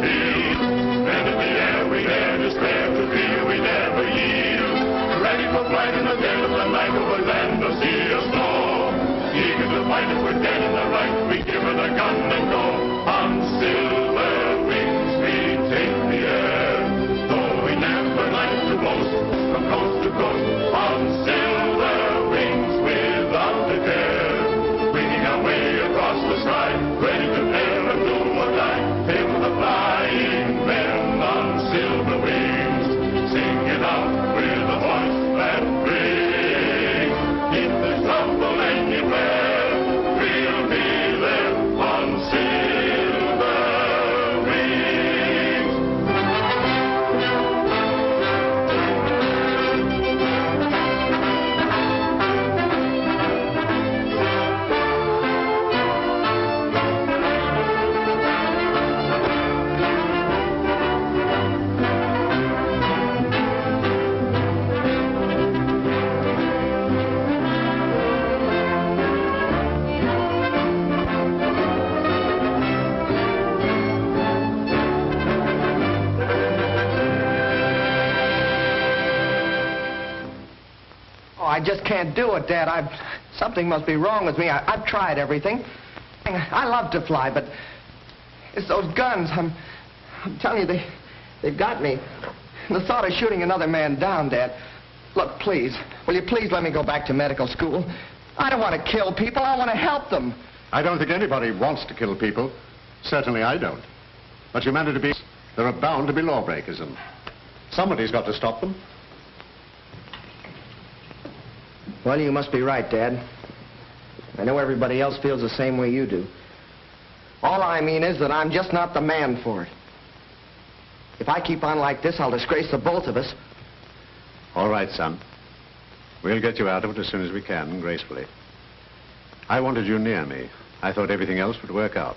field. And in the air we dare despair to feel we never yield. Ready for flight in the dead of the night over land or sea or snow. Eager to fight if we're dead in the right, we give it a gun and go. On silver wings we take the air. Though we never like to boast, from coast to coast. On silver wings without a care. Winging our way across the sky, ready to dare and do or die. Hail the flying men on silver wings. Sing it out with a voice that rings. If there's trouble anywhere, we'll be there on silver wings. I just can't do it, Dad. Something must be wrong with me. I've tried everything. I love to fly, but it's those guns. I'm telling you, they've got me. The thought of shooting another man down, Dad. Look, please, will you please let me go back to medical school? I don't want to kill people. I want to help them. I don't think anybody wants to kill people. Certainly I don't. But humanity, there are bound to be lawbreakers, and somebody's got to stop them. Well, you must be right, Dad. I know everybody else feels the same way you do. All I mean is that I'm just not the man for it. If I keep on like this, I'll disgrace the both of us. All right, son. We'll get you out of it as soon as we can, gracefully. I wanted you near me. I thought everything else would work out.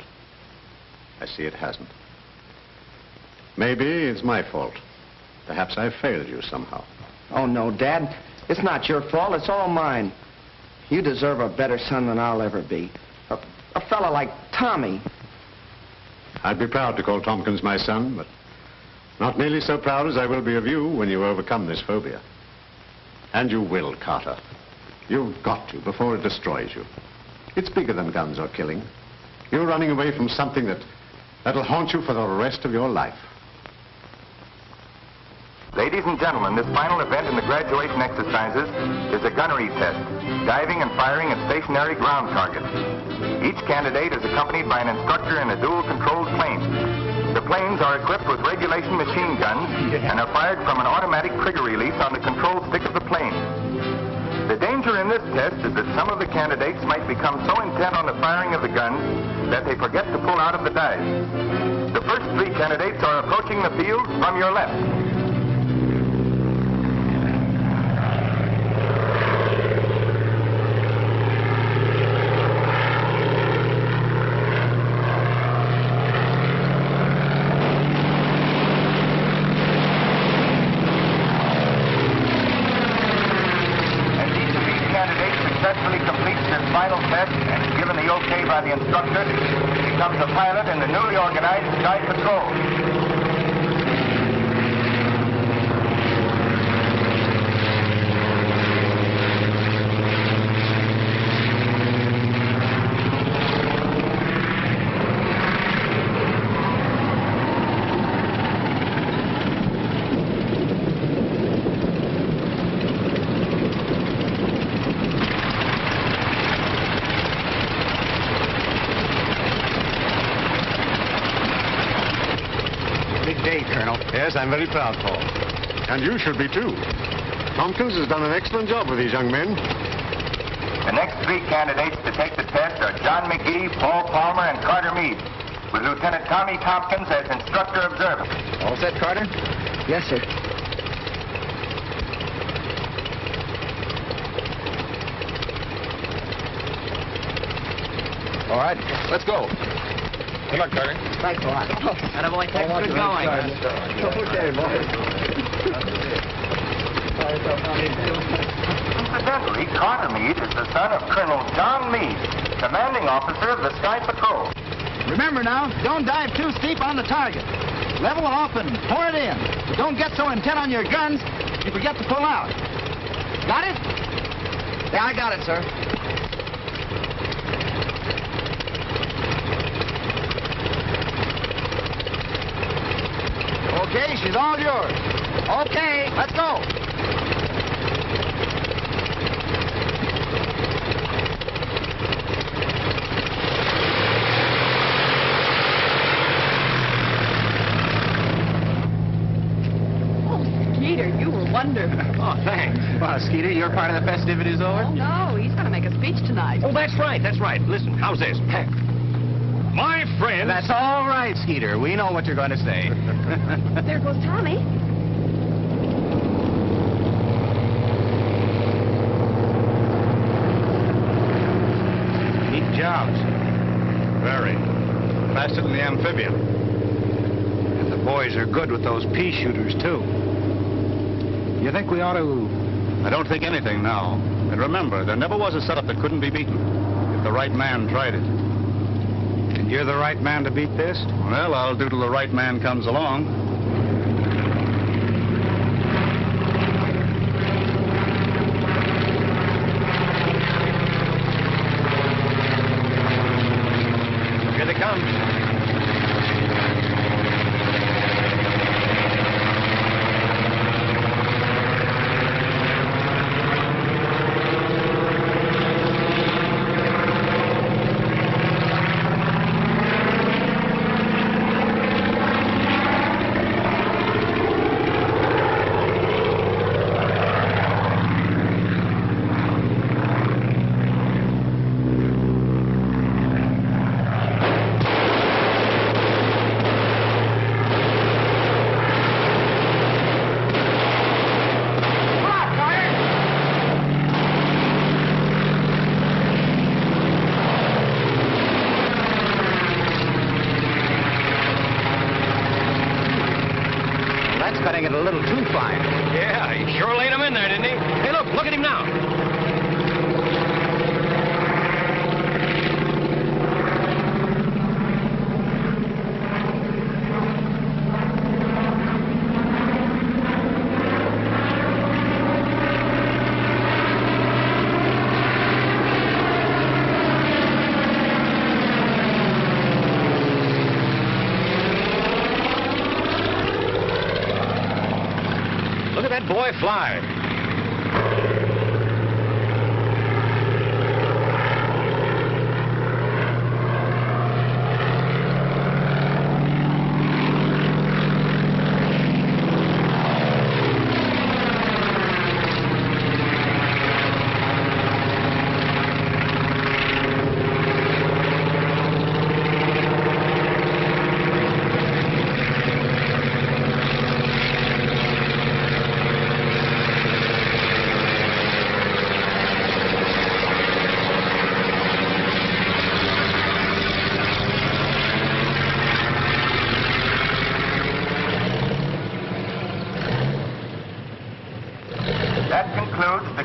I see it hasn't. Maybe it's my fault. Perhaps I've failed you somehow. Oh, no, Dad. It's not your fault. It's all mine. You deserve a better son than I'll ever be. A fella like Tommy. I'd be proud to call Tompkins my son, but not nearly so proud as I will be of you when you overcome this phobia. And you will, Carter. You've got to before it destroys you. It's bigger than guns or killing. You're running away from something that'll haunt you for the rest of your life. Ladies and gentlemen, this final event in the graduation exercises is a gunnery test, diving and firing at stationary ground targets. Each candidate is accompanied by an instructor in a dual-controlled plane. The planes are equipped with regulation machine guns and are fired from an automatic trigger release on the control stick of the plane. The danger in this test is that some of the candidates might become so intent on the firing of the guns that they forget to pull out of the dive. The first three candidates are approaching the field from your left. The instructor becomes a pilot in the newly organized Sky Patrol. Yes, I'm very proud, Paul. And you should be, too. Tompkins has done an excellent job with these young men. The next three candidates to take the test are John McGee, Paul Palmer, and Carter Meade, with Lieutenant Tommy Tomkins as instructor observer. All set, Carter? Yes, sir. All right, let's go. Good luck, Carter. Thanks a lot. Attaboy, thanks for going. Okay, boys. Incidentally, Carter Meade is the son of Colonel John Meade, commanding officer of the Sky Patrol. Remember now, don't dive too steep on the target. Level off and pour it in. But don't get so intent on your guns you forget to pull out. Got it? Yeah, I got it, sir. Okay, she's all yours. Okay, let's go. Wonderful. Oh, thanks. Well, Skeeter, your part of the festivities over? Oh, no, he's going to make a speech tonight. Oh, that's right, that's right. Listen, how's this? My friend... That's all right, Skeeter. We know what you're going to say. There goes Tommy. Neat jobs. Very. Faster than the amphibian. And the boys are good with those pea shooters, too. You think we ought to... I don't think anything now. And remember, there never was a setup that couldn't be beaten if the right man tried it. And you're the right man to beat this? Well, I'll do till the right man comes along. Here they come. Cutting it a little too fine. Yeah, he sure laid him in there, didn't he? Hey, look at him now. Boy, fly.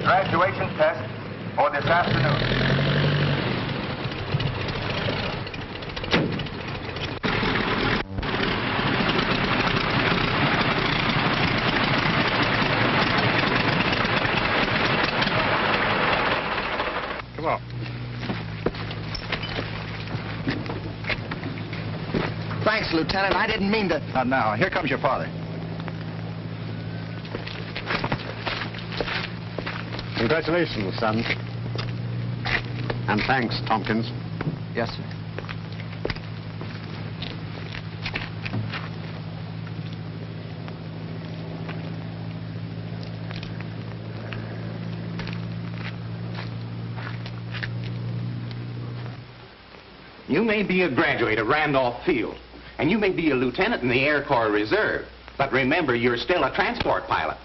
graduation test for this afternoon. Come on. Thanks, Lieutenant. I didn't mean to... Now, here comes your father. Congratulations, son. And thanks, Tompkins. Yes, sir. You may be a graduate of Randolph Field, and you may be a lieutenant in the Air Corps Reserve, but remember, you're still a transport pilot.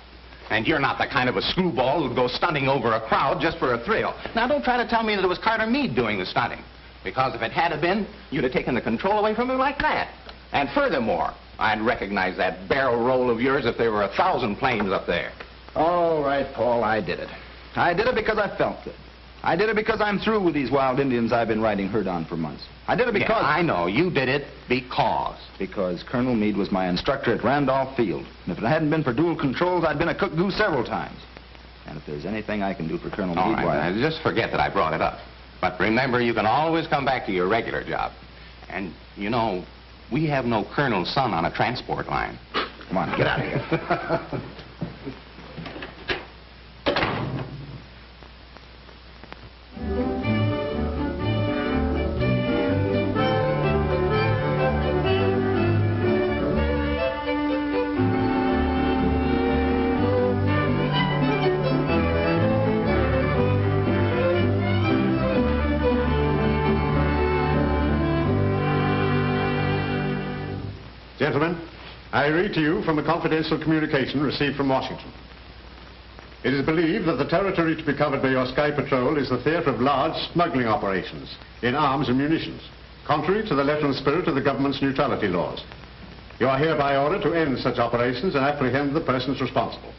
And you're not the kind of a screwball who'd go stunting over a crowd just for a thrill. Now, don't try to tell me that it was Carter Meade doing the stunting, because if it had been, you'd have taken the control away from him like that. And furthermore, I'd recognize that barrel roll of yours if there were 1,000 planes up there. All right, Paul, I did it. I did it because I felt good. I did it because I'm through with these wild Indians I've been riding herd on for months. I did it because... Yeah, I know. You did it because... Because Colonel Meade was my instructor at Randolph Field. And if it hadn't been for dual controls, I'd been a cook goose several times. And if there's anything I can do for Colonel All Meade, why... right, just forget that I brought it up. But remember, you can always come back to your regular job. And, you know, we have no colonel's son on a transport line. Come on, get out of here. Gentlemen, I read to you from a confidential communication received from Washington. It is believed that the territory to be covered by your Sky Patrol is the theater of large smuggling operations in arms and munitions, contrary to the letter and spirit of the government's neutrality laws. You are hereby ordered to end such operations and apprehend the persons responsible.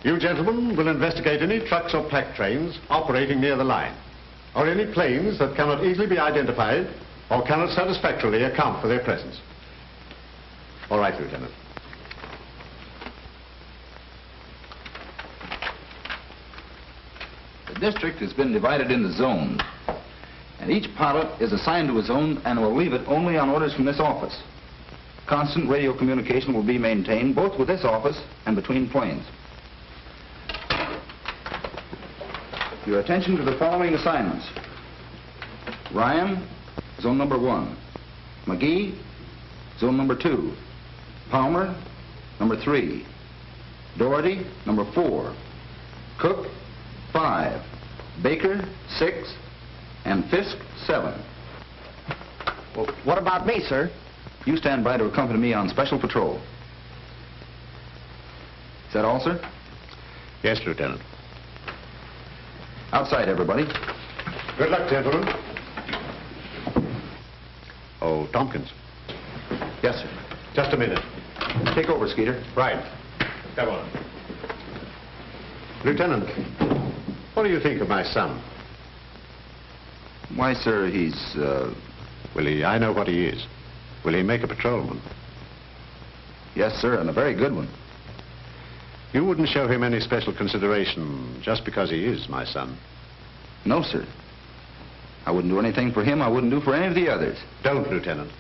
You gentlemen will investigate any trucks or pack trains operating near the line, or any planes that cannot easily be identified or cannot satisfactorily account for their presence. All right, Lieutenant. The district has been divided into zones, and each pilot is assigned to a zone and will leave it only on orders from this office. Constant radio communication will be maintained both with this office and between planes. Your attention to the following assignments. Ryan, zone number 1. McGee, zone number 2. Palmer, number 3. Doherty, number 4. Cook, 5. Baker, 6. And Fisk, 7. Well, what about me, sir? You stand by to accompany me on special patrol. Is that all, sir? Yes, Lieutenant. Outside, everybody. Good luck, gentlemen. Oh, Tompkins. Yes, sir. Just a minute. Take over, Skeeter. Right. Come on. Lieutenant, what do you think of my son? Why, sir, he's, Will he... I know what he is. Will he make a patrolman? Yes, sir, and a very good one. You wouldn't show him any special consideration just because he is my son? No, sir. I wouldn't do anything for him I wouldn't do for any of the others. Don't, Lieutenant.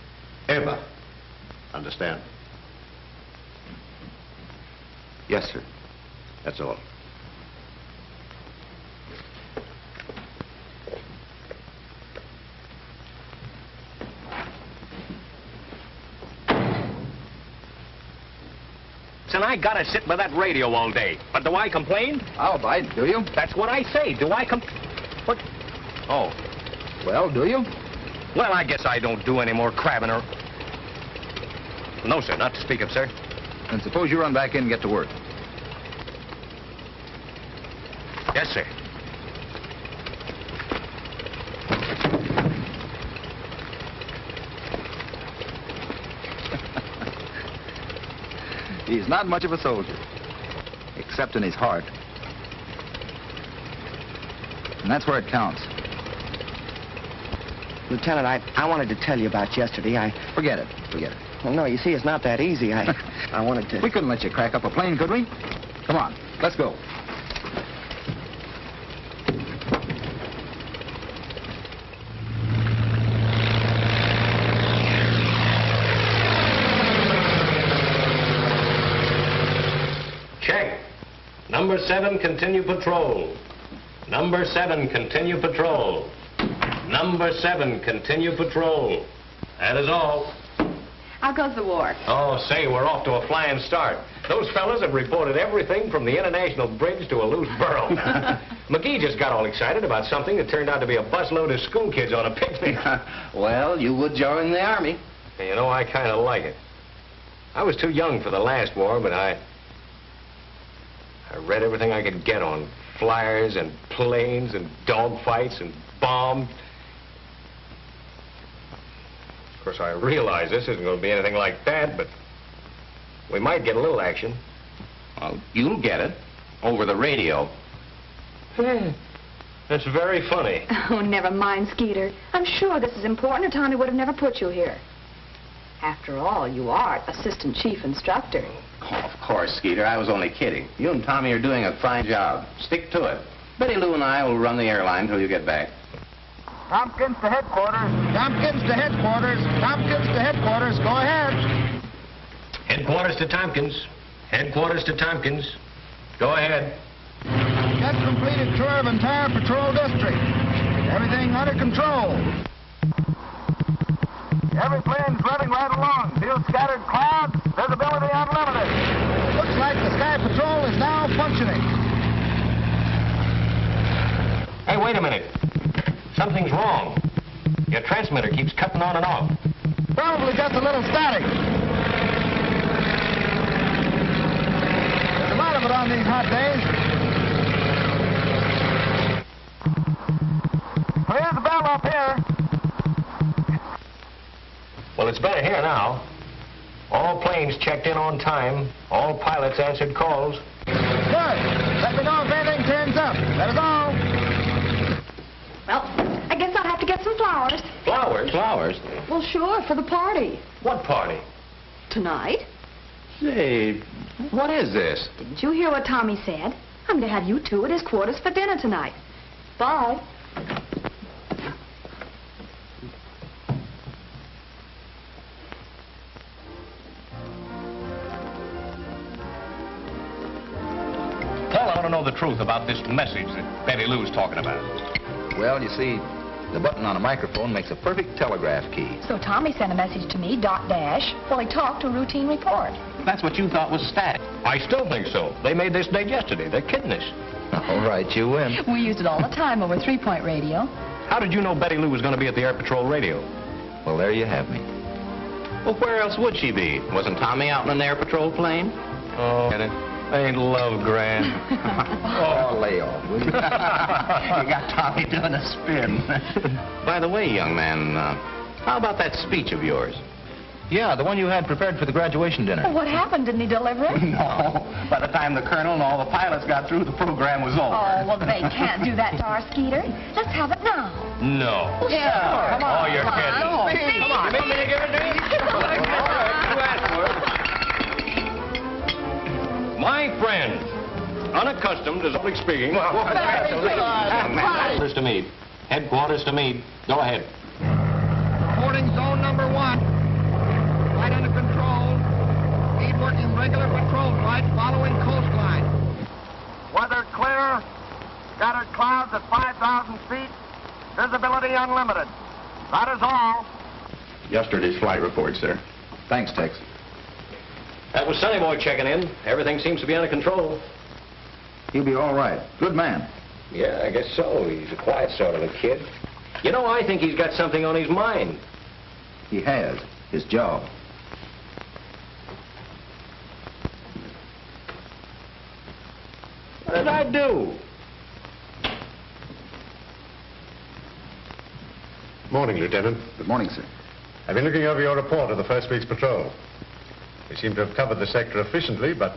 Ever. Understand? Yes, sir. That's all. And I gotta sit by that radio all day. But do I complain? I'll bite, do you? That's what I say. Do I What? Oh. Well, do you? Well, I guess I don't do any more crabbing or... No, sir, not to speak of, sir. Then suppose you run back in and get to work. Yes, sir. He's not much of a soldier, except in his heart. And that's where it counts. Lieutenant, I wanted to tell you about yesterday. Forget it. Forget it. Well, no, you see, it's not that easy. I wanted to... We couldn't let you crack up a plane, could we? Come on, let's go. Check. Number 7, continue patrol. Number 7, continue patrol. Number 7, continue patrol. That is all. How goes the war? Oh, say, we're off to a flying start. Those fellas have reported everything from the International Bridge to a loose burro. McGee just got all excited about something that turned out to be a busload of school kids on a picnic. Well, you would join the Army. And you know, I kind of like it. I was too young for the last war, but I read everything I could get on flyers and planes and dogfights and bombs. Of course, I realize this isn't going to be anything like that, but we might get a little action. Well, you'll get it over the radio. That's very funny. Oh, never mind, Skeeter. I'm sure this is important or Tommy would have never put you here. After all, you are assistant chief instructor. Oh, of course, Skeeter. I was only kidding. You and Tommy are doing a fine job. Stick to it. Betty Lou and I will run the airline until you get back. Tompkins to headquarters. Tompkins to headquarters. Tompkins to headquarters. Go ahead. Headquarters to Tompkins. Headquarters to Tompkins. Go ahead. Just completed tour of entire patrol district. Everything under control. Every plane's running right along. Field scattered clouds. Visibility unlimited. Looks like the Sky Patrol is now functioning. Hey, wait a minute. Something's wrong. Your transmitter keeps cutting on and off. Probably just a little static. There's a lot of it on these hot days. Here's the bell up here. Well, it's better here now. All planes checked in on time. All pilots answered calls. Good. Let me know if anything turns up. That is all. Well, I guess I'll have to get some flowers. Flowers? Flowers? Well, sure, for the party. What party? Tonight. Say, what is this? Didn't you hear what Tommy said? I'm to have you two at his quarters for dinner tonight. Bye. Paul, I want to know the truth about this message that Betty Lou's talking about. Well, you see, the button on a microphone makes a perfect telegraph key. So Tommy sent a message to me, dot dash, while he talked a routine report. That's what you thought was static. I still think so. They made this date yesterday. They're kidding us. All right, you win. We used it all the time over 3-point radio. How did you know Betty Lou was going to be at the Air Patrol radio? Well, there you have me. Well, where else would she be? Wasn't Tommy out in an air patrol plane? Oh, ain't love grand. Oh, lay off, will you? You got Tommy doing a spin. By the way, young man, how about that speech of yours? Yeah, the one you had prepared for the graduation dinner. Well, what happened? Didn't he deliver it? No. By the time the colonel and all the pilots got through, the program was over. Oh, well, they can't do that to our Skeeter. Let's have it now. No. Well, sure. Come on. Oh, you're kidding. No. Come on. You want me to give it to you? All right, you asked for it. My friend, unaccustomed to public speaking. Headquarters to Meade. Headquarters to Meade. Go ahead. Reporting zone number 1. Flight under control. Meade working regular patrol flight following coastline. Weather clear. Scattered clouds at 5,000 feet. Visibility unlimited. That is all. Yesterday's flight report, sir. Thanks, Tex. That was Sonny Boy checking in. Everything seems to be under control. He'll be all right. Good man. Yeah, I guess so. He's a quiet sort of a kid. You know, I think he's got something on his mind. He has. His job. What did I do? Morning, Lieutenant. Good morning, sir. I've been looking over your report of the first week's patrol. We seem to have covered the sector efficiently, but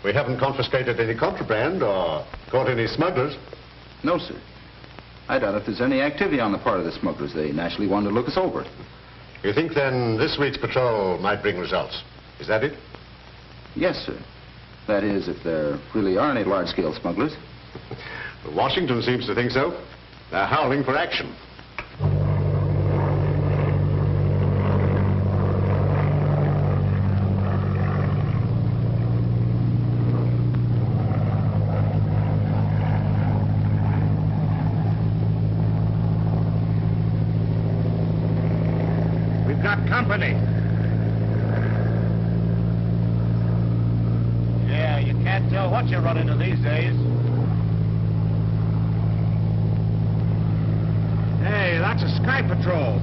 we haven't confiscated any contraband or caught any smugglers. No, sir. I doubt if there's any activity on the part of the smugglers. They naturally wanted to look us over. You think, then, this week's patrol might bring results? Is that it? Yes, sir. That is, if there really are any large-scale smugglers. Washington seems to think so. They're howling for action. Company. Yeah, you can't tell what you run into these days. Hey, that's a Sky Patrol.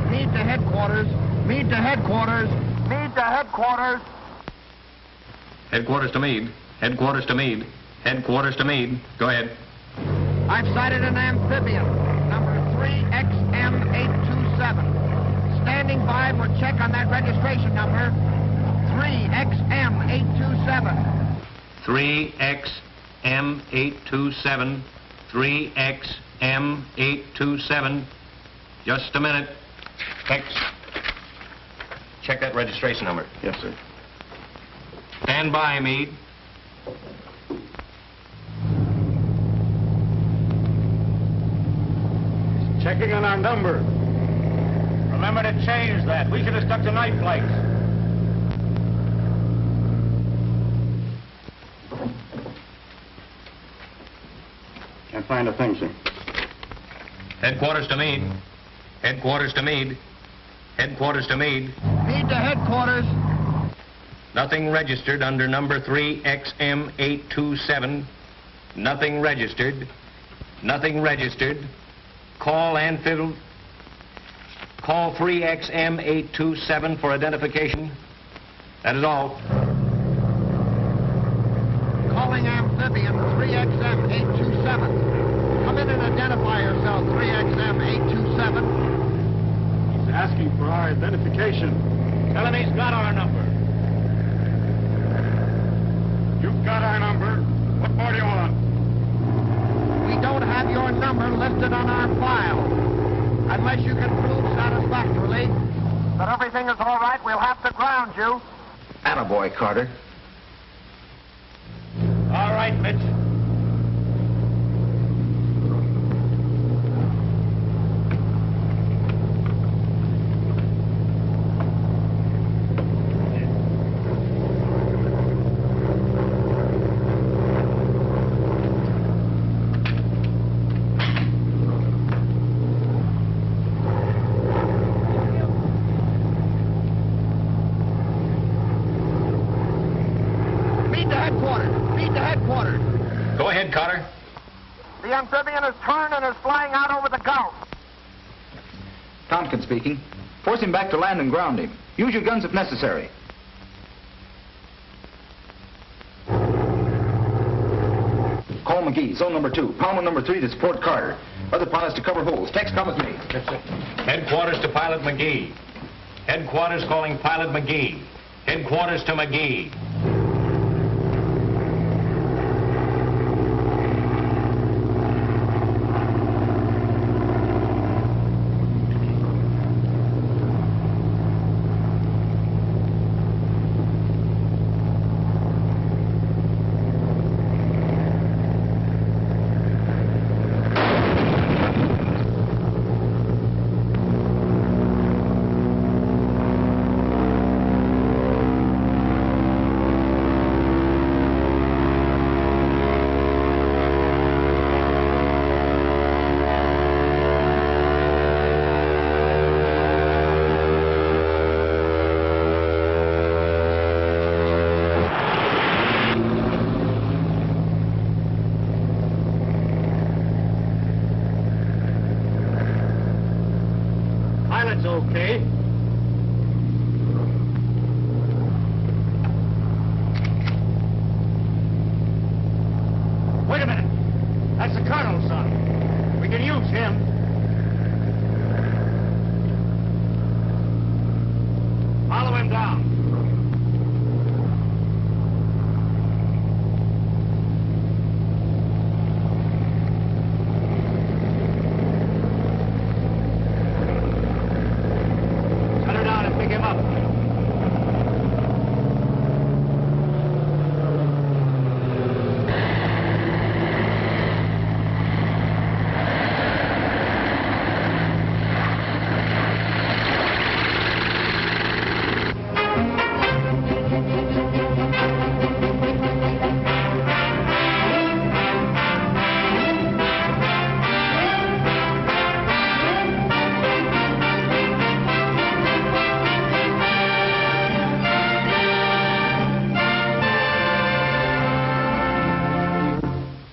Meade to headquarters. Meade to headquarters. Meade to headquarters. Headquarters to Meade. Headquarters to Meade. Headquarters to Meade. Go ahead. I've sighted an amphibian, number 3XM827. Standing by for check on that registration number, 3XM827. 3XM827. 3XM827. Just a minute. Thanks. Check that registration number. Yes, sir. Stand by, Meade. Checking on our number. Remember to change that. We should have stuck to night flights. Can't find a thing, sir. Headquarters to Meade. Headquarters to Meade. Headquarters to Meade. Meade to headquarters. Nothing registered under number 3XM827. Nothing registered. Nothing registered. Call Anfield. Call 3XM827 for identification. That is all. Calling amphibian 3XM827. Come in and identify yourself, 3XM827. He's asking for our identification. Tell him he's got our number. You've got our number. What more do you want? We don't have your number listed on our file. Unless you can prove satisfactorily that everything is all right, we'll have to ground you. Attaboy, Carter. All right, Mitch. Go ahead, Carter. The amphibian is turned and is flying out over the Gulf. Tompkins speaking. Force him back to land and ground him. Use your guns if necessary. Call McGee, zone number 2. Palmer number 3 to support Carter. Other pilots to cover holes. Tex, come with me. Headquarters to Pilot McGee. Headquarters calling Pilot McGee. Headquarters to McGee.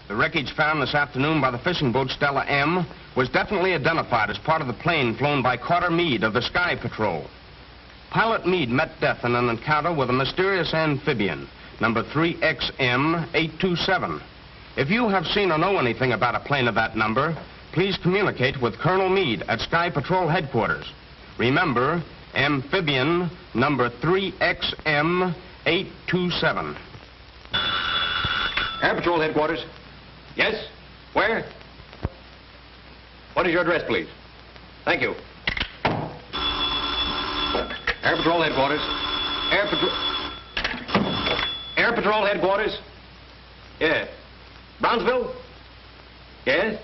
Wreckage found this afternoon by the fishing boat Stella M was definitely identified as part of the plane flown by Carter Meade of the Sky Patrol. Pilot Meade met death in an encounter with a mysterious amphibian, number 3XM827. If you have seen or know anything about a plane of that number, please communicate with Colonel Meade at Sky Patrol Headquarters. Remember, amphibian number 3XM827. Air Patrol Headquarters. Yes? Where? What is your address, please? Thank you. Air Patrol Headquarters. Air Patrol Headquarters. Yeah. Brownsville? Yes?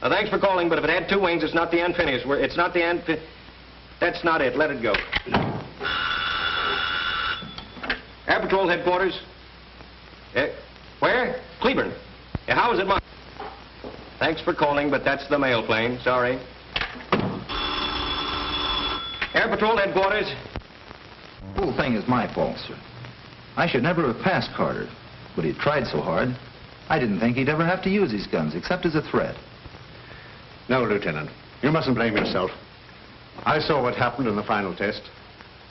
Thanks for calling, but if it had two wings, it's not the Amphibious. It's not the That's not it. Let it go. Air Patrol Headquarters. Where? Cleburne. Yeah, how is it marked? Thanks for calling, but that's the mail plane. Sorry. Air Patrol Headquarters. The whole thing is my fault, sir. I should never have passed Carter, but he tried so hard. I didn't think he'd ever have to use his guns, except as a threat. No, Lieutenant. You mustn't blame yourself. I saw what happened in the final test.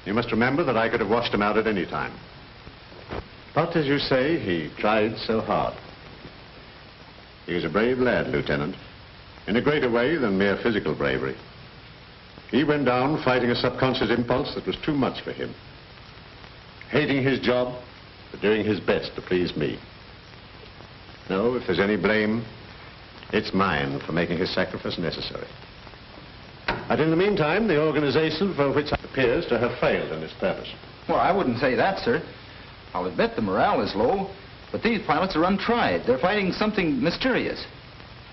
You must remember that I could have washed him out at any time. But, as you say, he tried so hard. He was a brave lad, Lieutenant, in a greater way than mere physical bravery. He went down fighting a subconscious impulse that was too much for him. Hating his job, but doing his best to please me. No, if there's any blame, it's mine for making his sacrifice necessary. And in the meantime, the organization for which it appears to have failed in its purpose. Well, I wouldn't say that, sir. I'll admit the morale is low, but these pilots are untried. They're fighting something mysterious.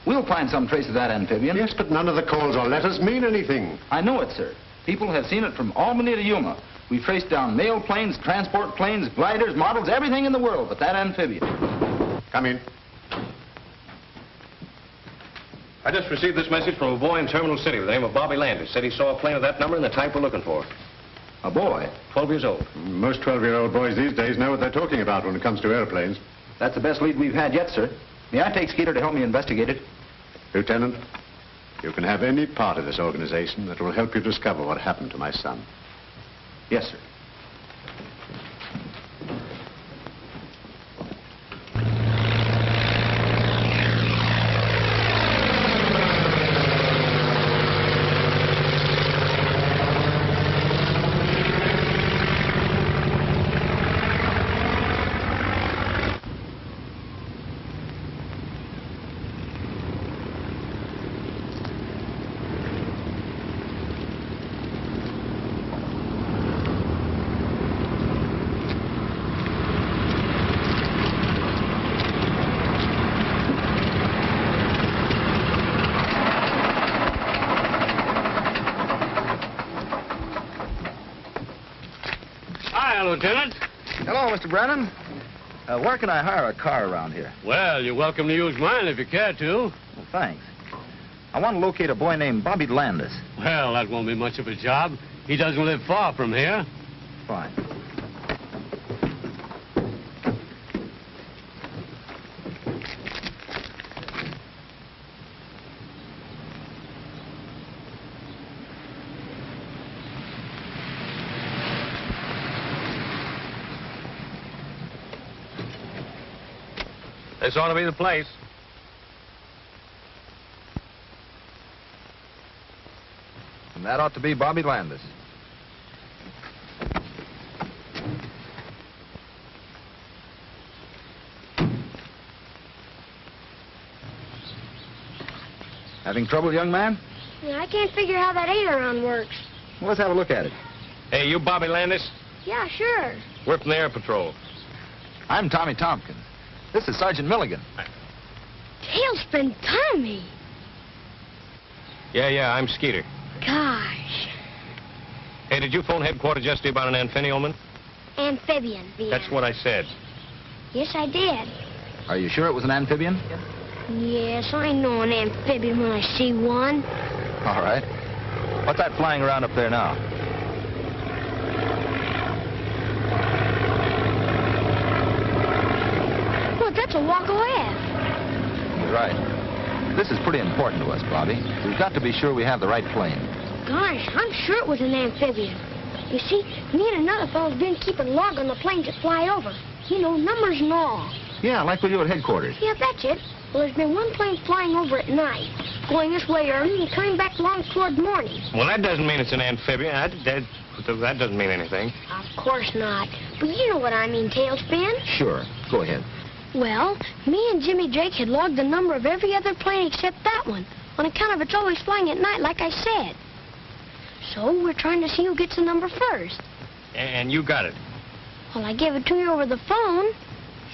We'll find some trace of that amphibian. Yes, but none of the calls or letters mean anything. I know it, sir. People have seen it from Albany to Yuma. We've traced down mail planes, transport planes, gliders, models, everything in the world but that amphibian. Come in. I just received this message from a boy in Terminal City with the name of Bobbie Landis. Said he saw a plane of that number and the type we're looking for. A boy? 12 years old. Most 12-year-old boys these days know what they're talking about when it comes to airplanes. That's the best lead we've had yet, sir. May I take Skeeter to help me investigate it? Lieutenant, you can have any part of this organization that will help you discover what happened to my son. Yes, sir. Lieutenant. Hello, Mr. Brennan. Where can I hire a car around here? Well, you're welcome to use mine if you care to. Well, thanks. I want to locate a boy named Bobbie Landis. Well, that won't be much of a job. He doesn't live far from here. Fine. This ought to be the place. And that ought to be Bobbie Landis. Having trouble, young man? Yeah, I can't figure how that aileron works. Well, let's have a look at it. Hey, you Bobbie Landis? Yeah, sure. We're from the Air Patrol. I'm Tommy Tomkins. This is Sergeant Milligan. Tailspin Tommy. Yeah, I'm Skeeter. Gosh. Hey, did you phone headquarters yesterday about an amphibian? Amphibian, That's what I said. Yes, I did. Are you sure it was an amphibian? Yes, I know an amphibian when I see one. All right. What's that flying around up there now? Look, that's a walk ahead. You're right. This is pretty important to us, Bobbie. We've got to be sure we have the right plane. Gosh, I'm sure it was an amphibian. You see, me and another fellow's been keeping log on the planes that fly over. You know, numbers and all. Yeah, like we do at headquarters. Yeah, that's it. Well, there's been one plane flying over at night, going this way early and coming back long toward morning. Well, that doesn't mean it's an amphibian. That doesn't mean anything. Of course not. But you know what I mean, Tailspin. Sure. Go ahead. Well, me and Jimmy Drake had logged the number of every other plane except that one, on account of it's always flying at night, like I said. So we're trying to see who gets the number first. And you got it. Well, I gave it to you over the phone.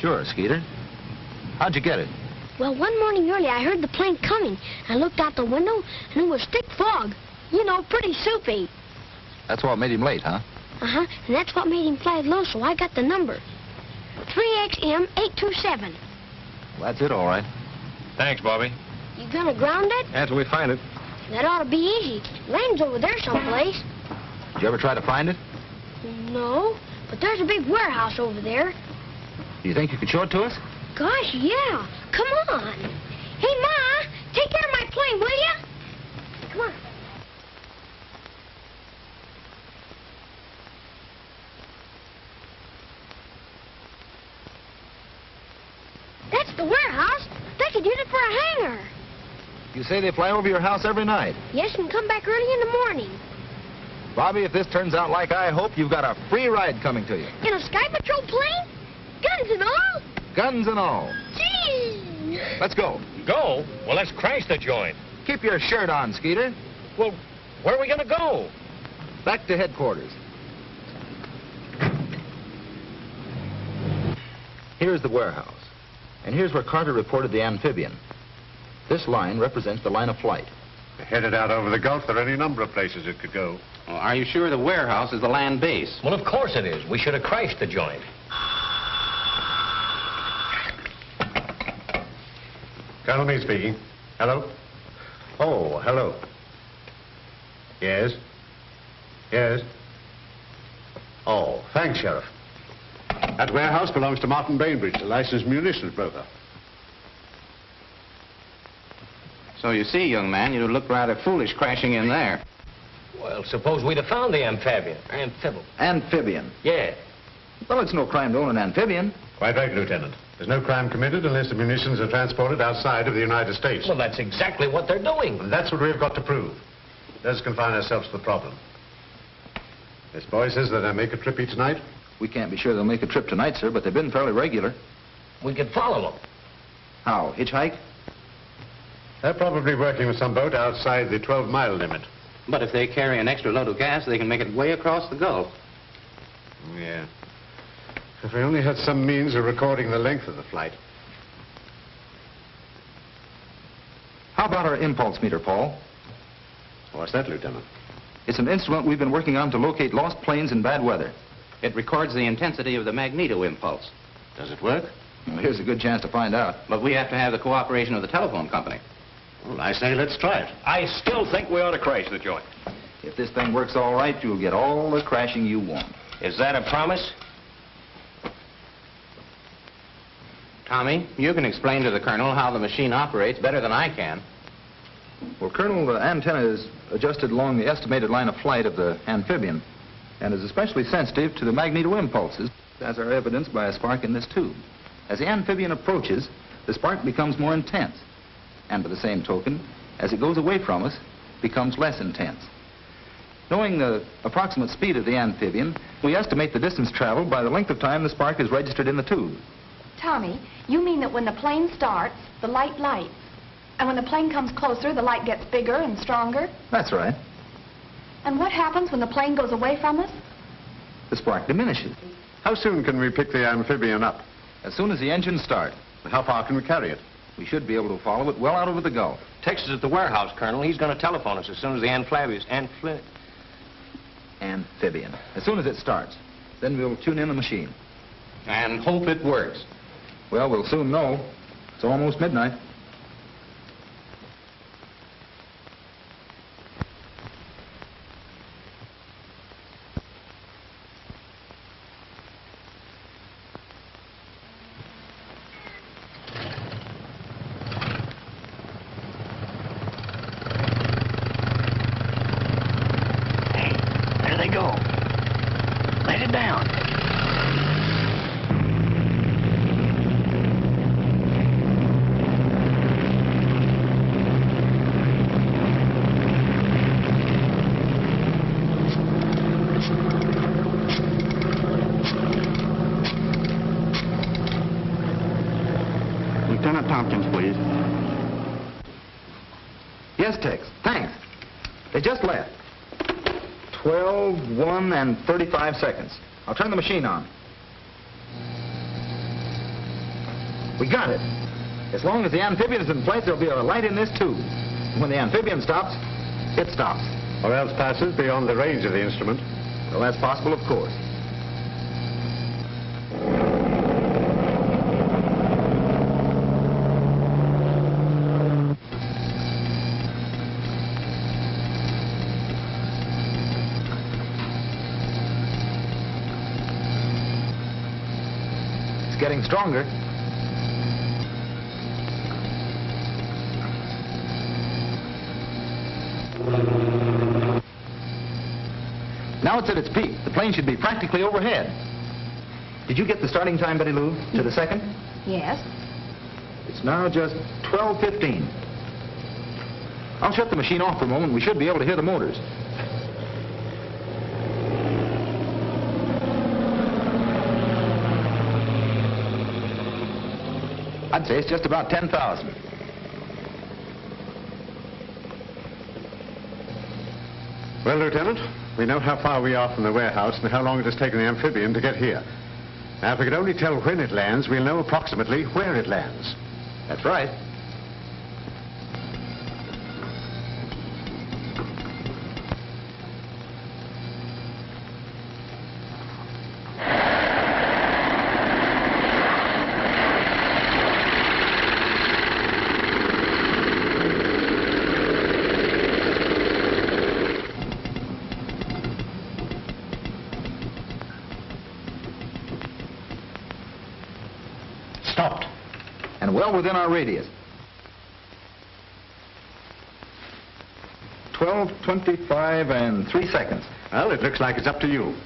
Sure, Skeeter. How'd you get it? Well, one morning early, I heard the plane coming. I looked out the window, and it was thick fog. You know, pretty soupy. That's what made him late, huh? Uh-huh, and that's what made him fly low, so I got the number. 3XM827. Well, that's it, all right. Thanks, Bobbie. You gonna ground it? Until we find it. That ought to be easy. Land's over there someplace. Did you ever try to find it? No, but there's a big warehouse over there. Do you think you could show it to us? Gosh, yeah. Come on. Hey, Ma, take care of my plane, will you? Come on. That's the warehouse. They could use it for a hangar. You say they fly over your house every night. Yes, and come back early in the morning. Bobbie, if this turns out like I hope, you've got a free ride coming to you. In a Sky Patrol plane? Guns and all? Guns and all. Gee! Let's go. Go? Well, let's crash the joint. Keep your shirt on, Skeeter. Well, where are we going to go? Back to headquarters. Here's the warehouse. And here's where Carter reported the amphibian. This line represents the line of flight. Headed out over the Gulf, there are any number of places it could go. Well, are you sure the warehouse is the land base? Well, of course it is. We should have crashed the joint. Colonel Meade speaking. Hello? Oh, hello. Yes? Yes? Oh, thanks, Sheriff. That warehouse belongs to Martin Bainbridge, a licensed munitions broker. So you see, young man, you look rather foolish crashing in there. Well, suppose we'd have found the amphibian. Amphibian? Yeah. Well, it's no crime to own an amphibian. Quite right, Lieutenant. There's no crime committed unless the munitions are transported outside of the United States. Well, that's exactly what they're doing. And that's what we've got to prove. Let's confine ourselves to the problem. This boy says that they make a trip each night. We can't be sure they'll make a trip tonight, sir, but they've been fairly regular. We could follow them. How? Hitchhike? They're probably working with some boat outside the 12-mile limit. But if they carry an extra load of gas, they can make it way across the Gulf. Yeah. If we only had some means of recording the length of the flight. How about our impulse meter, Paul? What's that, Lieutenant? It's an instrument we've been working on to locate lost planes in bad weather. It records the intensity of the magneto impulse. Does it work? Well, here's a good chance to find out. But we have to have the cooperation of the telephone company. Well, I say let's try it. I still think we ought to crash the joint. If this thing works all right, you'll get all the crashing you want. Is that a promise? Tommy, you can explain to the Colonel how the machine operates better than I can. Well, Colonel, the antenna is adjusted along the estimated line of flight of the amphibian and is especially sensitive to the magneto impulses, as are evidenced by a spark in this tube. As the amphibian approaches, the spark becomes more intense, and by the same token, as it goes away from us, becomes less intense. Knowing the approximate speed of the amphibian, we estimate the distance traveled by the length of time the spark is registered in the tube. Tommy, you mean that when the plane starts, the light lights, and when the plane comes closer, the light gets bigger and stronger? That's right. And what happens when the plane goes away from us? The spark diminishes. How soon can we pick the amphibian up? As soon as the engines start. How far can we carry it? We should be able to follow it well out over the Gulf. Tex is at the warehouse, Colonel. He's going to telephone us as soon as the amphibian. As soon as it starts. Then we'll tune in the machine. And hope it works. Well, we'll soon know. It's almost midnight. Tomkins, please. Yes, Tex. Thanks. They just left. 12, 1, and 35 seconds. I'll turn the machine on. We got it. As long as the amphibian is in place, there'll be a light in this tube. When the amphibian stops, it stops. Or else passes beyond the range of the instrument. Well, that's possible, of course. It's getting stronger. Now it's at its peak. The plane should be practically overhead. Did you get the starting time, Betty Lou, to the second? Yes. It's now just 12:15. I'll shut the machine off for a moment. We should be able to hear the motors. I'd say it's just about 10,000. Well, Lieutenant, we know how far we are from the warehouse and how long it has taken the amphibian to get here. Now, if we could only tell when it lands, we'll know approximately where it lands. That's right. Stopped. And well within our radius. 12:25 and 3 seconds. Well, it looks like it's up to you.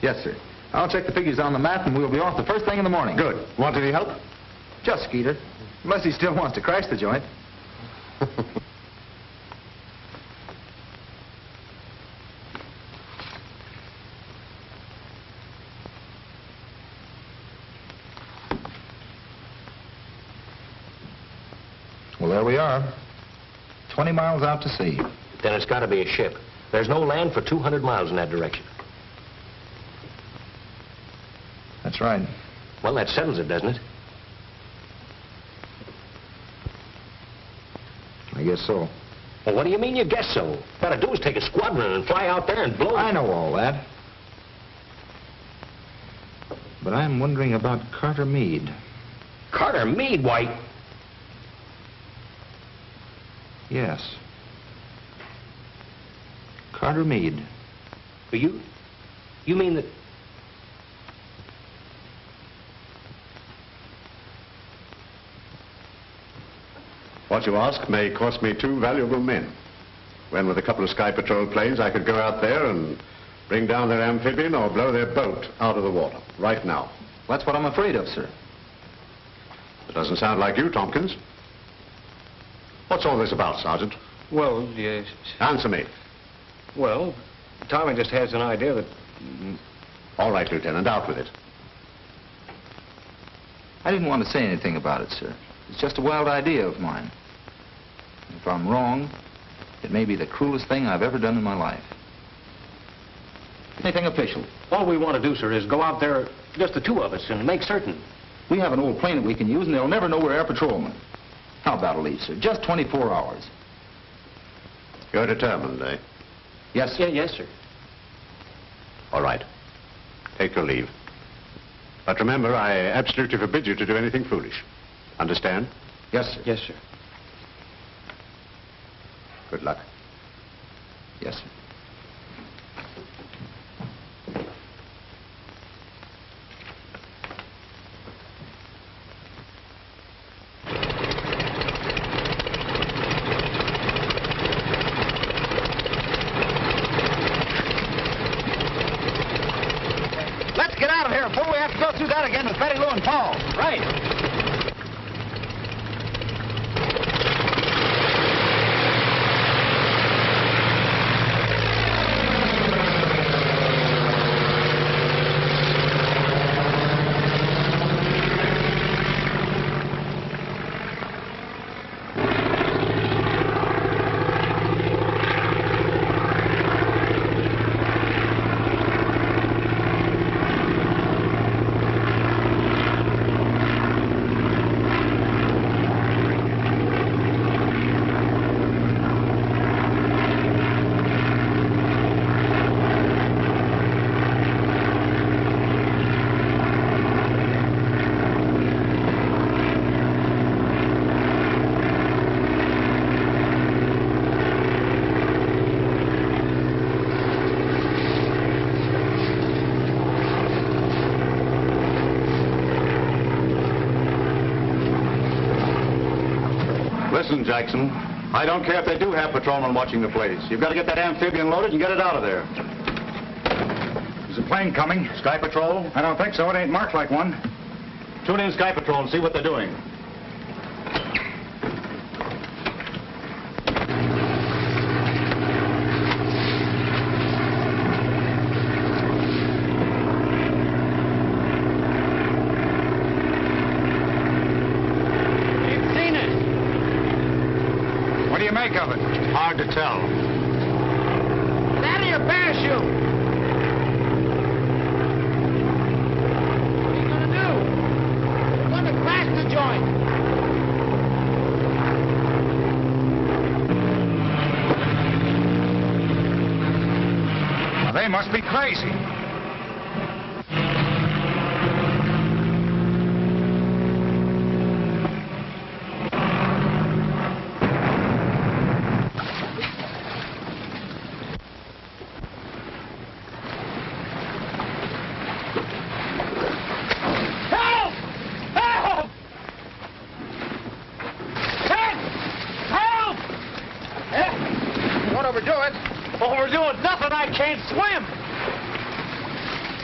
Yes, sir. I'll check the figures on the map and we'll be off the first thing in the morning. Good. Want any help? Just Skeeter. Unless he still wants to crash the joint. Well, there we are. 20 miles out to sea. Then it's got to be a ship. There's no land for 200 miles in that direction. That's right. Well, that settles it, doesn't it? I guess so. Well, what do you mean you guess so? What to do is take a squadron and fly out there and blow... I know all that. But I'm wondering about Carter Meade. Carter Meade, White? Yes. Carter Meade. You mean that... What you ask may cost me 2 valuable men. When with a couple of Sky Patrol planes, I could go out there and bring down their amphibian or blow their boat out of the water, right now. That's what I'm afraid of, sir. It doesn't sound like you, Tomkins. What's all this about, Sergeant? Well, yes... Answer me. Well, Tommy just has an idea that... All right, Lieutenant, out with it. I didn't want to say anything about it, sir. It's just a wild idea of mine. If I'm wrong, it may be the cruelest thing I've ever done in my life. Anything official? All we want to do, sir, is go out there, just the two of us, and make certain. We have an old plane that we can use, and they'll never know we're air patrolmen. How about a leave, sir? Just 24 hours. You're determined, eh? Yes, sir. Yes, sir. All right. Take your leave. But remember, I absolutely forbid you to do anything foolish. Understand? Yes, sir. Yes, sir. Good luck. Yes, sir. Let's get out of here before we have to go through that again with Betty Lou and Paul. Right. Listen, Jackson. I don't care if they do have patrolmen watching the place. You've got to get that amphibian loaded and get it out of there. Is a plane coming? Sky Patrol? I don't think so. It ain't marked like one. Tune in Sky Patrol and see what they're doing. Of it? Hard to tell. Get out of your parachute! What are you going to do? We're going to crash the joint. Now, they must be crazy.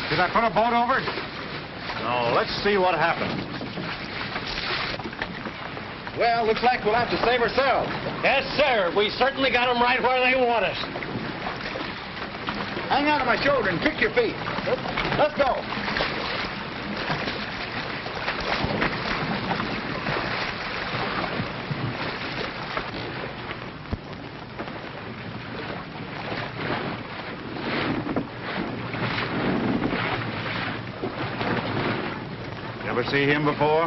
Did I put a boat over? No, let's see what happened. Well, looks like we'll have to save ourselves. Yes, sir. We certainly got them right where they want us. Hang on to my shoulder and kick your feet. Let's go. Ever see him before?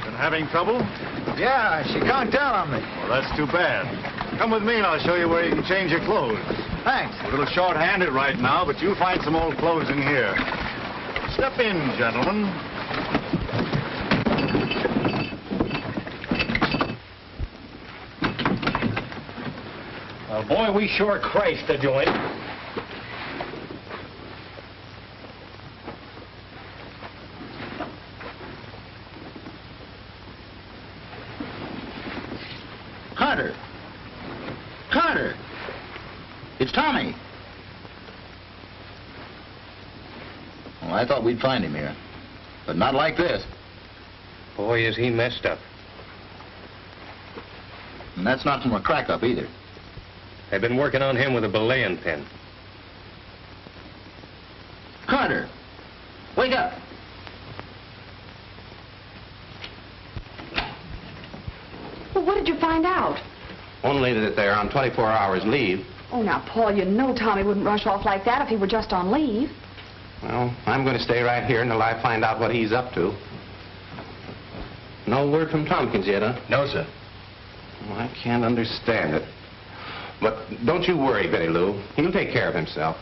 Been having trouble? Yeah, she conked down on me. Well, that's too bad. Come with me and I'll show you where you can change your clothes. Thanks. A little short-handed right now, but you'll find some old clothes in here. Step in, gentlemen. Well, boy, we sure crashed the joint. Carter! Carter! It's Tommy. Well, I thought we'd find him here, but not like this. Boy, is he messed up. And that's not from a crack-up either. They've been working on him with a belaying pin. Carter! Wake up! Well, what did you find out? Only that they're on 24 hours leave. Oh, now, Paul, you know Tommy wouldn't rush off like that if he were just on leave. Well, I'm going to stay right here until I find out what he's up to. No word from Tompkins yet, huh? No, sir. Well, I can't understand it. But don't you worry, Betty Lou. He'll take care of himself.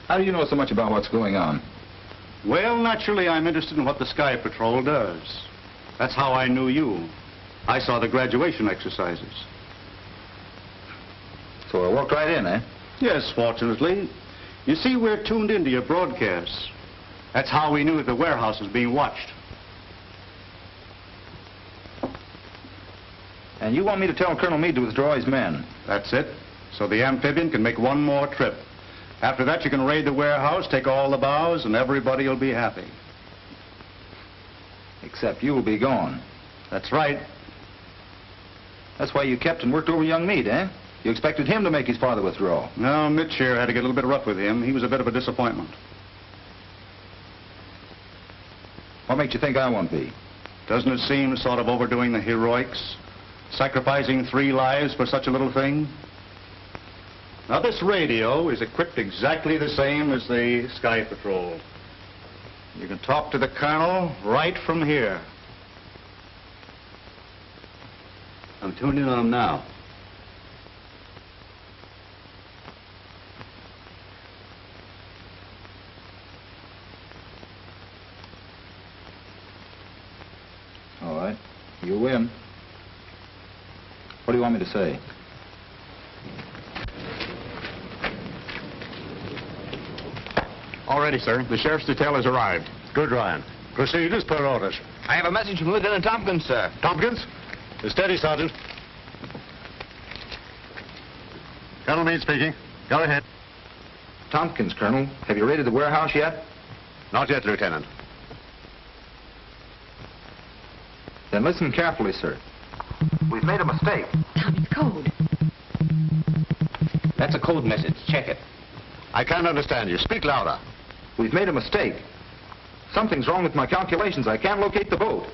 How do you know so much about what's going on? Well, naturally, I'm interested in what the Sky Patrol does. That's how I knew you. I saw the graduation exercises. So I walked right in, eh? Yes, fortunately. You see, we're tuned into your broadcasts. That's how we knew the warehouse was being watched. And you want me to tell Colonel Meade to withdraw his men? That's it. So the amphibian can make one more trip. After that, you can raid the warehouse, take all the bows, and everybody will be happy. Except you'll be gone. That's right. That's why you kept and worked over young Meade, eh? You expected him to make his father withdraw. No, Mitch here had to get a little bit rough with him. He was a bit of a disappointment. What makes you think I won't be? Doesn't it seem sort of overdoing the heroics? Sacrificing 3 lives for such a little thing? Now, this radio is equipped exactly the same as the Sky Patrol. You can talk to the Colonel right from here. I'm tuned in on him now. All right. You win. What do you want me to say? All ready, sir. The sheriff's detail has arrived. Good, Ryan. Proceed as per orders. I have a message from Lieutenant Tompkins, sir. Tompkins? Steady, Sergeant. Colonel Meade speaking. Go ahead. Tompkins, Colonel. Have you raided the warehouse yet? Not yet, Lieutenant. Then listen carefully, sir. We've made a mistake. Tommy's code. That's a code message. Check it. I can't understand you. Speak louder. We've made a mistake. Something's wrong with my calculations. I can't locate the boat.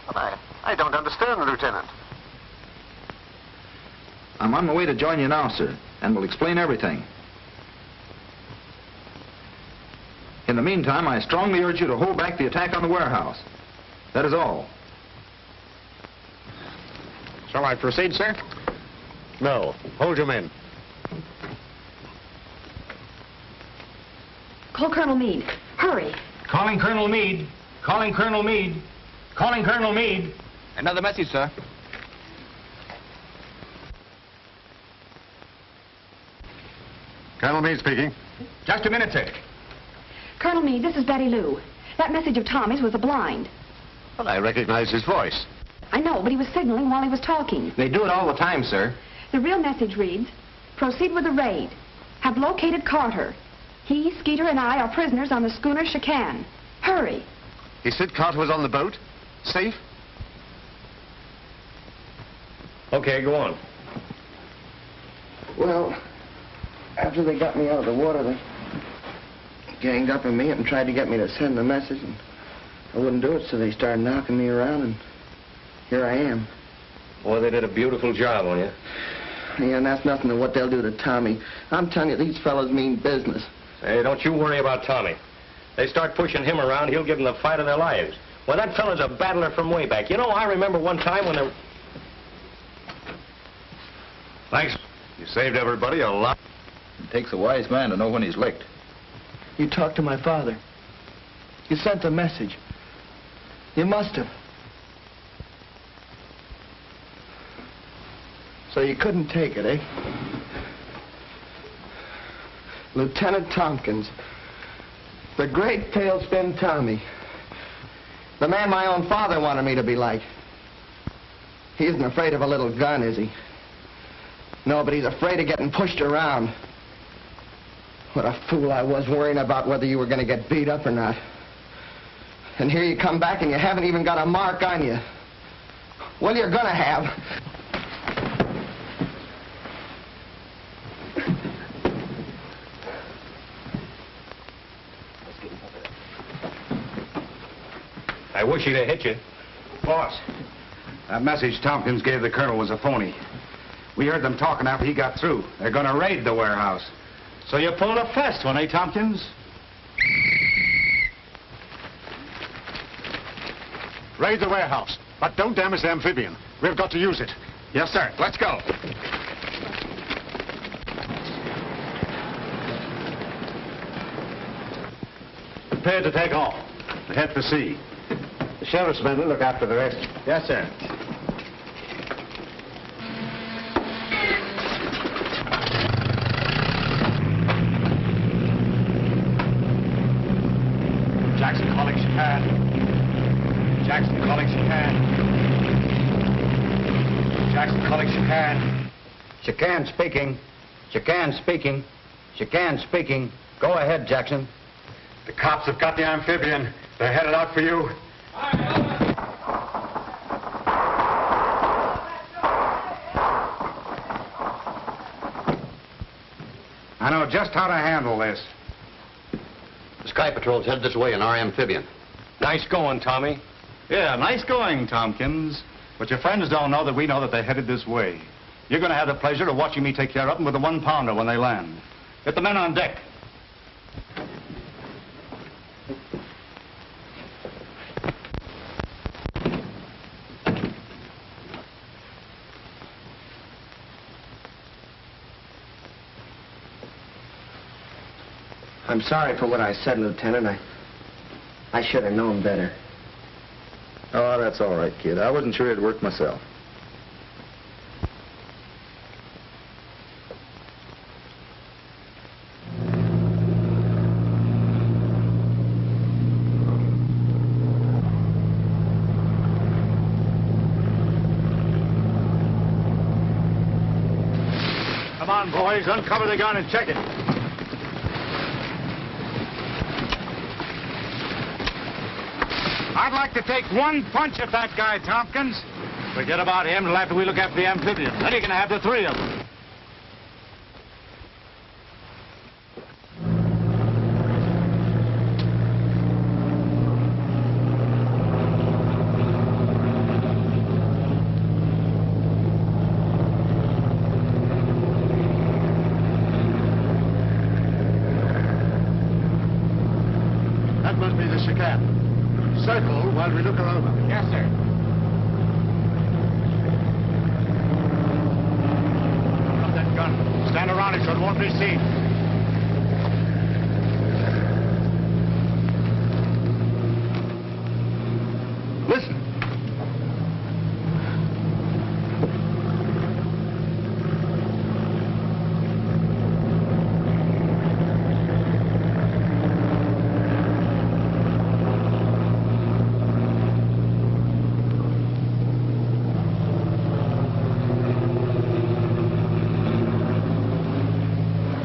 I don't understand, Lieutenant. I'm on my way to join you now, sir, and we'll explain everything. In the meantime, I strongly urge you to hold back the attack on the warehouse. That is all. Shall I proceed, sir? No. Hold your men. Call Colonel Meade. Hurry. Calling Colonel Meade. Calling Colonel Meade. Calling Colonel Meade. Another message, sir. Colonel Meade speaking. Just a minute, sir. Colonel Meade, this is Betty Lou. That message of Tommy's was a blind. Well, I recognize his voice. I know, but he was signaling while he was talking. They do it all the time, sir. The real message reads, proceed with the raid. Have located Carter. He, Skeeter, and I are prisoners on the schooner Chicane. Hurry. He said Carter was on the boat? Safe? Okay, go on. Well, after they got me out of the water, they ganged up on me and tried to get me to send the message, and I wouldn't do it, so they started knocking me around, and here I am. Boy, they did a beautiful job on you. Yeah, and that's nothing to what they'll do to Tommy. I'm telling you, these fellows mean business. Hey, don't you worry about Tommy. They start pushing him around, he'll give them the fight of their lives. Well, that fella's a battler from way back. You know, I remember one time when there... Thanks. You saved everybody a lot. It takes a wise man to know when he's licked. You talked to my father. You sent a message. You must have. So you couldn't take it, eh? Lieutenant Tompkins. The great Tailspin Tommy. The man my own father wanted me to be like. He isn't afraid of a little gun, is he? No, but he's afraid of getting pushed around. What a fool I was worrying about whether you were going to get beat up or not. And here you come back and you haven't even got a mark on you. Well, you're going to have. I wish he'd have hit you. Boss, that message Tompkins gave the colonel was a phony. We heard them talking after he got through. They're going to raid the warehouse. So you pulled a fast one, eh, Tompkins? Raid the warehouse, but don't damage the amphibian. We've got to use it. Yes, sir. Let's go. Prepare to take off. Head for sea. The sheriff's men will look after the rest. Yes, sir. Jackson calling Chicane. Jackson calling Chicane. Jackson calling Chicane. Chicane speaking. Chicane speaking. Chicane speaking. Go ahead, Jackson. The cops have got the amphibian. They're headed out for you. I know just how to handle this. The Sky Patrol's headed this way in our amphibian. Nice going, Tommy. Yeah, nice going, Tompkins. But your friends don't know that we know that they're headed this way. You're going to have the pleasure of watching me take care of them with a 1-pounder when they land. Get the men on deck. I'm sorry for what I said, Lieutenant. I should have known better. Oh, that's all right, kid. I wasn't sure it'd work myself. Come on, boys. Uncover the gun and check it. I'd like to take one punch at that guy, Tompkins. Forget about him until after we look after the amphibians. Then you can have the 3 of them. That must be the chicane. Circle while we look her over. Yes, sir. Drop that gun. Stand around it so it won't be seen. Listen.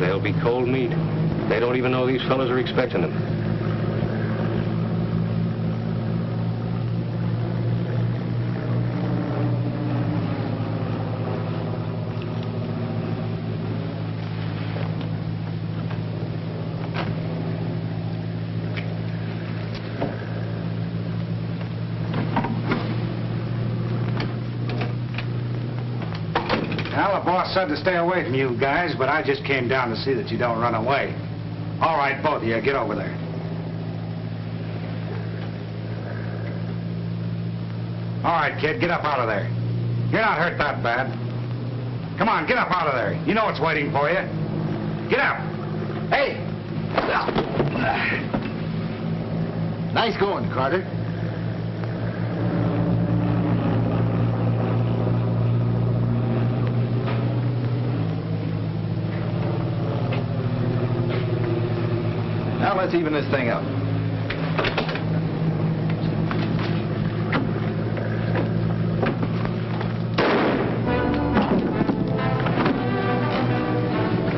They'll be cold meat. They don't even know these fellas are expecting them. Well, the boss said to stay away from you guys, but I just came down to see that you don't run away. All right, both of you, get over there. All right, kid, get up out of there. You're not hurt that bad. Come on, get up out of there. You know what's waiting for you. Get up. Hey! Nice going, Carter. Now let's even this thing up.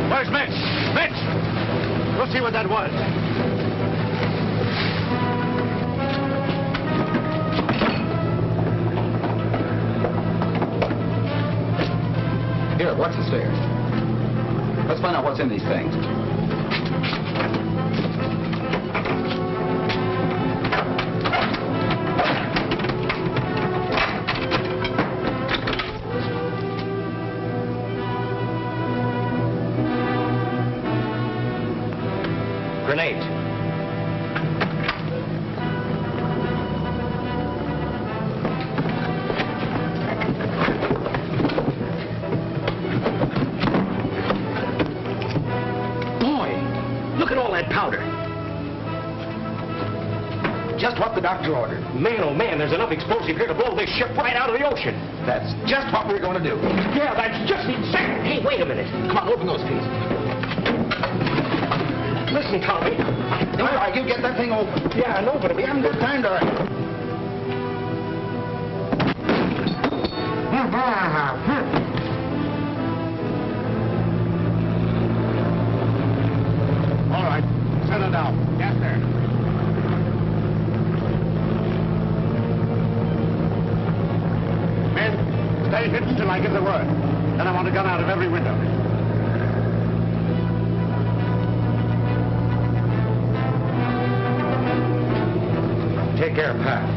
Where's Mitch? Mitch! We'll see what that was. Here, watch the stairs. Let's find out what's in these things. Grenades. Boy, look at all that powder. Just what the doctor ordered. Man, oh man, there's enough explosive here to blow this ship right out of the ocean. That's just what we're going to do. Yeah, that's just exactly. Hey, wait a minute. Come on, open those pieces. Listen, Tommy. All right, you get that thing open. Yeah, I know, but We haven't got time to... All right, settle down. Yes, sir. Men, stay hidden till I give the word. Then I want a gun out of every window. Take care, Pat.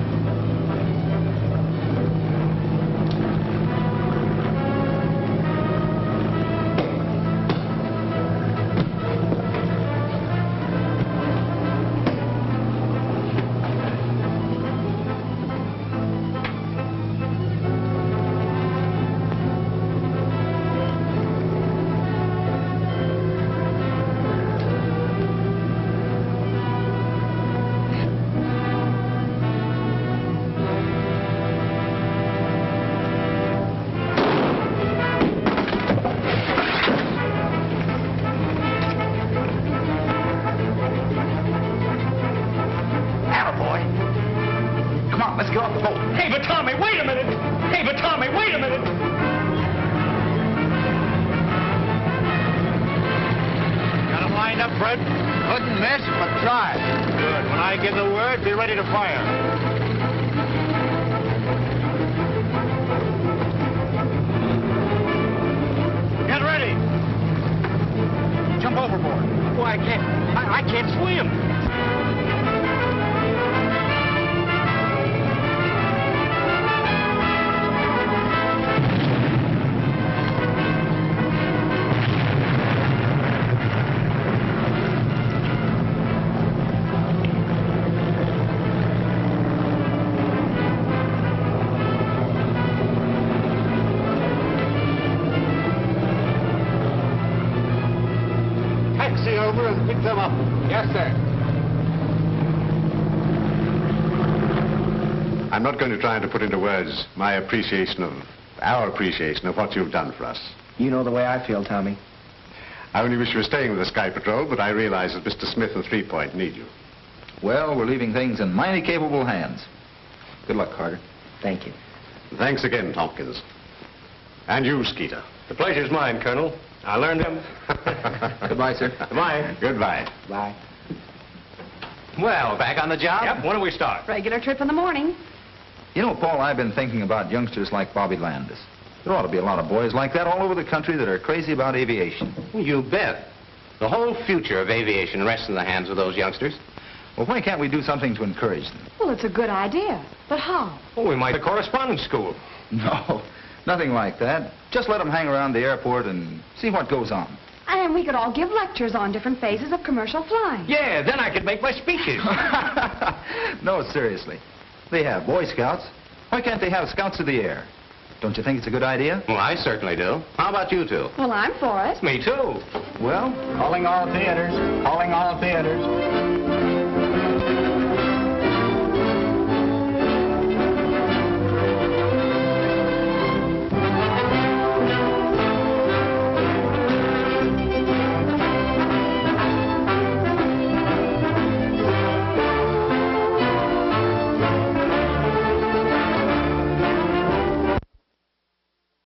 on, let's get off the boat. Hey, but Tommy, wait a minute! Hey, but Tommy, wait a minute! Got him lined up, Fred? Couldn't miss, but try. Good. When I give the word, be ready to fire. Get ready. Jump overboard. Why, I can't swim. Taxi over and pick them up. Yes, sir. I'm not going to try to put into words our appreciation of what you've done for us. You know the way I feel, Tommy. I only wish you were staying with the Sky Patrol, but I realize that Mr. Smith and 3 Point need you. Well, we're leaving things in mighty capable hands. Good luck, Carter. Thank you. Thanks again, Tompkins. And you, Skeeter. The pleasure's mine, Colonel. I learned him. Goodbye, sir. Goodbye. Goodbye. Bye. Well, back on the job? Yep, when do we start? Regular trip in the morning. You know, Paul, I've been thinking about youngsters like Bobbie Landis. There ought to be a lot of boys like that all over the country that are crazy about aviation. Well, you bet. The whole future of aviation rests in the hands of those youngsters. Well, why can't we do something to encourage them? Well, it's a good idea. But how? Well, we might have a correspondence school. No, nothing like that. Just let them hang around the airport and see what goes on. And we could all give lectures on different phases of commercial flying. Yeah, then I could make my speeches. No, seriously. They have Boy Scouts. Why can't they have Scouts of the Air? Don't you think it's a good idea? Well, I certainly do. How about you two? Well, I'm for it. Me too. Well, Calling all theaters. Calling all theaters.